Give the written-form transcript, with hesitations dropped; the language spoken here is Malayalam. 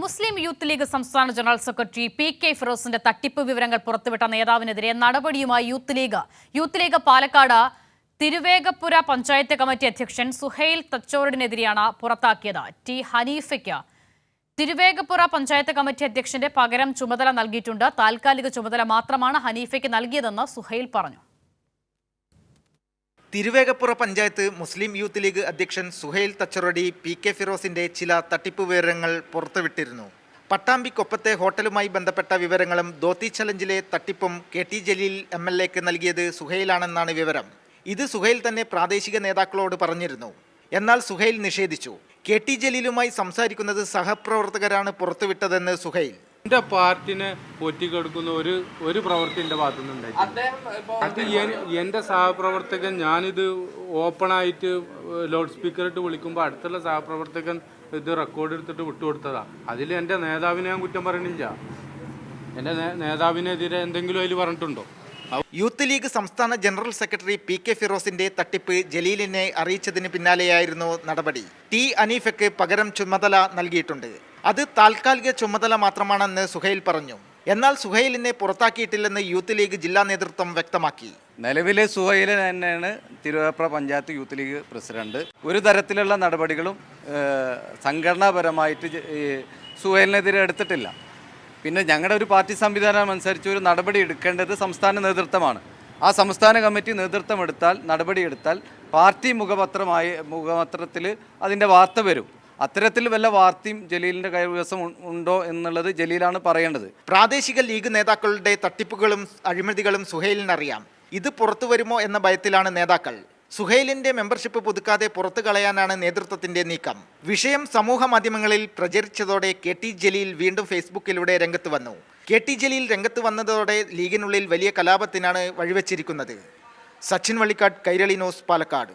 മുസ്ലിം യൂത്ത് ലീഗ് സംസ്ഥാന ജനറൽ സെക്രട്ടറി പി.കെ. ഫിറോസിന്റെ തട്ടിപ്പ് വിവരങ്ങൾ പുറത്തുവിട്ട നേതാവിനെതിരെ നടപടിയുമായി youth league Palakkad Thiruvegappura panchayat committee അധ്യക്ഷൻ സുഹൈൽ തച്ചോറിനെതിരെയാണ് പുറത്താക്കിയത്. ടി ഹനീഫയ്ക്ക് തിരുവേഗപ്പുര പഞ്ചായത്ത് കമ്മിറ്റി അധ്യക്ഷന്റെ പകരം ചുമതല നൽകിയിട്ടുണ്ട്. താൽക്കാലിക ചുമതല മാത്രമാണ് ഹനീഫയ്ക്ക് നൽകിയതെന്ന് സുഹൈൽ പറഞ്ഞു. തിരുവേഗപ്പുറ പഞ്ചായത്ത് മുസ്ലിം യൂത്ത് ലീഗ് അധ്യക്ഷൻ സുഹൈൽ തച്ചറടി പി.കെ. ഫിറോസിന്റെ ചില തട്ടിപ്പ് വിവരങ്ങൾ പുറത്തുവിട്ടിരുന്നു. പട്ടാമ്പിക്കൊപ്പത്തെ ഹോട്ടലുമായി ബന്ധപ്പെട്ട വിവരങ്ങളും ധോത്തി ചലഞ്ചിലെ തട്ടിപ്പും കെ.ടി. ജലീൽ എം.എൽ.എക്ക് നൽകിയത് സുഹൈലാണെന്നാണ് വിവരം. ഇത് സുഹൈൽ തന്നെ പ്രാദേശിക നേതാക്കളോട് പറഞ്ഞിരുന്നു. എന്നാൽ സുഹൈൽ നിഷേധിച്ചു. കെ.ടി. ജലീലുമായി സംസാരിക്കുന്നത് സഹപ്രവർത്തകരാണ് പുറത്തുവിട്ടതെന്ന് സുഹൈൽ. എന്റെ പാർട്ടിനെ ഒറ്റിക്കെടുക്കുന്ന ഒരു പ്രവൃത്തി എന്റെ ഭാഗത്തുനിന്നുണ്ടായി. അത് എന്റെ സഹപ്രവർത്തകൻ, ഞാനിത് ഓപ്പണായിട്ട് ലൗഡ് സ്പീക്കറിട്ട് വിളിക്കുമ്പോൾ അടുത്തുള്ള സഹപ്രവർത്തകൻ ഇത് റെക്കോർഡ് എടുത്തിട്ട് വിട്ടുകൊടുത്തതാ. അതിൽ എന്റെ നേതാവിനെ ഞാൻ കുറ്റം പറയണില്ല. എന്റെ നേതാവിനെതിരെ എന്തെങ്കിലും അതിൽ പറഞ്ഞിട്ടുണ്ടോ? യൂത്ത് ലീഗ് സംസ്ഥാന ജനറൽ സെക്രട്ടറി പി.കെ. ഫിറോസിന്റെ തട്ടിപ്പ് ജലീലിനെ അറിയിച്ചതിന് പിന്നാലെയായിരുന്നു നടപടി. ടി ഹനീഫയ്ക്ക് പകരം ചുമതല നൽകിയിട്ടുണ്ട്. അത് താൽക്കാലിക ചുമതല മാത്രമാണെന്ന് സുഹൈൽ പറഞ്ഞു. എന്നാൽ സുഹൈലിനെ പുറത്താക്കിയിട്ടില്ലെന്ന് യൂത്ത് ലീഗ് ജില്ലാ നേതൃത്വം വ്യക്തമാക്കി. നിലവിലെ സുഹൈൽ തന്നെയാണ് Thiruvegappura panchayat youth league president. ഒരു തരത്തിലുള്ള നടപടികളും സംഘടനാപരമായിട്ട് സുഹൈലിനെതിരെ എടുത്തിട്ടില്ല. പിന്നെ ഞങ്ങളുടെ ഒരു പാർട്ടി സംവിധാനം അനുസരിച്ച് ഒരു നടപടി എടുക്കേണ്ടത് സംസ്ഥാന നേതൃത്വമാണ്. ആ സംസ്ഥാന കമ്മിറ്റി നേതൃത്വം എടുത്താൽ, നടപടിയെടുത്താൽ പാർട്ടി മുഖപത്രത്തിൽ അതിൻ്റെ വാർത്ത വരും. അത്തരത്തിൽ വല്ല വാർത്തയും ജലീലിൻ്റെ കൈവശം ഉണ്ടോ എന്നുള്ളത് ജലീലാണ് പറയേണ്ടത്. പ്രാദേശിക ലീഗ് നേതാക്കളുടെ തട്ടിപ്പുകളും അഴിമതികളും സുഹൈലിനറിയാം. ഇത് പുറത്തു വരുമോ എന്ന ഭയത്തിലാണ് നേതാക്കൾ. സുഹൈലിന്റെ മെമ്പർഷിപ്പ് പുതുക്കാതെ പുറത്തു കളയാനാണ് നേതൃത്വത്തിന്റെ നീക്കം. വിഷയം സമൂഹ മാധ്യമങ്ങളിൽ പ്രചരിച്ചതോടെ കെ.ടി. ജലീൽ വീണ്ടും ഫേസ്ബുക്കിലൂടെ രംഗത്ത് വന്നു. കെ.ടി. ജലീൽ രംഗത്ത് വന്നതോടെ ലീഗിനുള്ളിൽ വലിയ കലാപത്തിനാണ് വഴിവെച്ചിരിക്കുന്നത്. സച്ചിൻ വള്ളിക്കാട്, കൈരളി ന്യൂസ്, പാലക്കാട്.